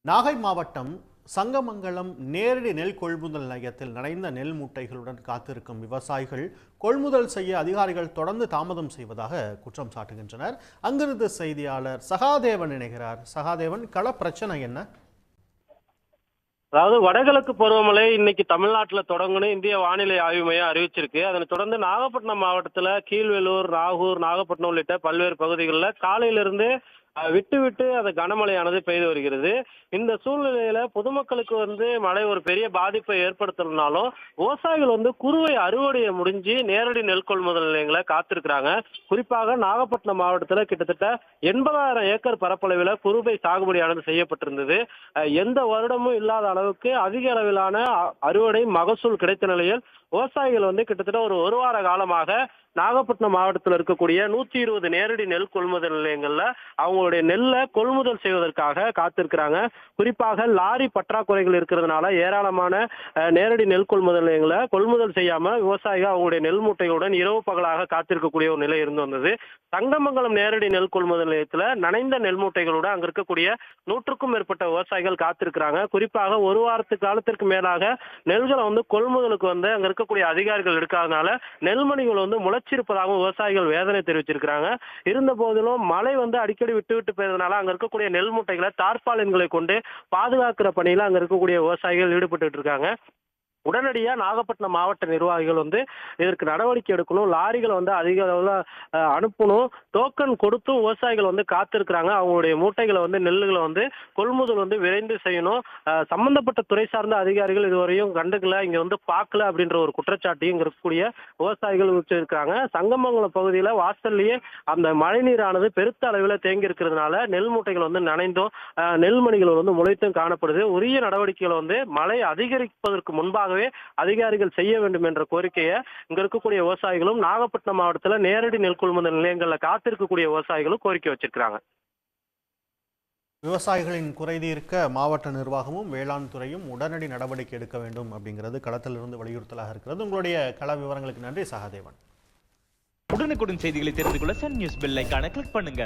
நாகை மாவட்டம் சங்கமங்கலம் நேரடி நெல் கொள்முதல் நிலையத்தில் நனைந்த நெல் மூட்டைகளுடன் காத்திருக்கும் விவசாயிகள் கொள்முதல் செய்ய அதிகாரிகள் தொடர்ந்து தாமதம் செய்வதாக குற்றம் சாட்டுகின்றனர். அங்கிருந்து செய்தியாளர் சகாதேவன் இணைகிறார். சகாதேவன், கள பிரச்சனை என்ன? அதாவது வடகிழக்கு பருவமழை இன்னைக்கு தமிழ்நாட்டில் தொடங்கணும் இந்திய வானிலை ஆய்வு மையம் அறிவிச்சிருக்கு. அதனை தொடர்ந்து நாகப்பட்டினம் மாவட்டத்தில் கீழ்வேலூர், நாகூர், நாகப்பட்டினம் உள்ளிட்ட பல்வேறு பகுதிகளில் காலையிலிருந்து விட்டு விட்டு அந்த கனமழையானது பெய்து வருகிறது. இந்த சூழ்நிலையில பொதுமக்களுக்கு மழை ஒரு பெரிய பாதிப்பை ஏற்படுத்தணும்னாலும் விவசாயிகள் குறுவை அறுவடையை முடிஞ்சு நேரடி நெல் கொள்முதல் நிலையங்களை காத்திருக்கிறாங்க. குறிப்பாக நாகப்பட்டினம் மாவட்டத்தில் கிட்டத்தட்ட 80,000 ஏக்கர் பரப்பளவில் குறுவை சாகுபடியானது செய்யப்பட்டிருந்தது. எந்த வருடமும் இல்லாத அளவுக்கு அதிக அளவிலான அறுவடை மகசூல் கிடைத்த நிலையில் விவசாயிகள் கிட்டத்தட்ட ஒரு வார காலமாக நாகப்பட்டினம் மாவட்டத்தில் இருக்கக்கூடிய 120 நேரடி நெல் கொள்முதல் நிலையங்கள்ல அவங்களுடைய நெல்லை கொள்முதல் செய்வதற்காக காத்திருக்கிறாங்க. குறிப்பாக லாரி பற்றாக்குறைகள் இருக்கிறதுனால ஏராளமான நேரடி நெல் கொள்முதல் நிலையங்களை கொள்முதல் செய்யாம விவசாயிகள் அவங்களுடைய நெல் மூட்டைகளுடன் இரவு பகலாக காத்திருக்கக்கூடிய ஒரு நிலை இருந்து வந்தது. சங்கமங்கலம் நேரடி நெல் கொள்முதல் நிலையத்துல நனைந்த நெல் மூட்டைகளோட அங்க இருக்கக்கூடிய 100க்கும் மேற்பட்ட விவசாயிகள் காத்திருக்கிறாங்க. குறிப்பாக ஒரு வாரத்து காலத்திற்கு மேலாக நெல்களை கொள்முதலுக்கு அங்க இருக்கக்கூடிய அதிகாரிகள் எடுக்காதனால நெல்மணிகள் முளைச்சிருப்பதாகவும் விவசாயிகள் வேதனை தெரிவிச்சிருக்கிறாங்க. இருந்த போதிலும் மழை அடிக்கடி விட்டு விட்டு பெய்தனால அங்க இருக்கக்கூடிய நெல் மூட்டைகளை தார்பாலின்களை கொண்டு பாதுகாக்கிற பணியில அங்க இருக்கக்கூடிய விவசாயிகள் ஈடுபட்டு இருக்காங்க. உடனடியாக நாகப்பட்டினம் மாவட்ட நிர்வாகிகள் இதற்கு நடவடிக்கை எடுக்கணும். லாரிகளை அதிக அளவில் அனுப்பணும். டோக்கன் கொடுத்தும் விவசாயிகள் காத்திருக்கிறாங்க. அவங்களுடைய மூட்டைகளை நெல்லுகளை கொள்முதல் விரைந்து செய்யணும். சம்பந்தப்பட்ட துறை சார்ந்த அதிகாரிகள் இதுவரையும் கண்டுக்கல, இங்க பார்க்கல அப்படின்ற ஒரு குற்றச்சாட்டையும் இங்க இருக்கக்கூடிய விவசாயிகள் வச்சிருக்காங்க. சங்கமங்கலம் பகுதியில் வாசல்லையே அந்த மழை நீரானது பெருத்த அளவில் தேங்கி இருக்கிறதுனால நெல் மூட்டைகள் நனைந்தும் நெல்மணிகள் முளைத்தும் காணப்படுது. உரிய நடவடிக்கைகளை மழை அதிகரிப்பதற்கு முன்பாக அதிகாரிகள் செய்ய வேண்டும் என்ற கோரிக்கையை இங்க இருக்கக்கூடிய விவசாயிகளும் நாகப்பட்டினம் மாவட்டத்தில் நேரடி நெல் கொள்முதல் நிலையங்கள்ல காத்திருக்கக்கூடிய விவசாயிகளும் கோரிக்கை வச்சிருக்காங்க. விவசாயிகளின் குறை தீர்க்க மாவட்ட நிர்வாகமும் வேளாண் துறையும் உடனடி நடவடிக்கை எடுக்க வேண்டும் அப்படிங்கிறது களத்திலிருந்து வலியுறுத்தலாக இருக்கிறது. உங்களுடைய கள விவரங்களுக்கு நன்றி சகாதேவன். உடனுக்குடன் செய்திகளை தெரிந்து கொள்ள சன் நியூஸ் பெல் ஐகானை கிளிக் பண்ணுங்க.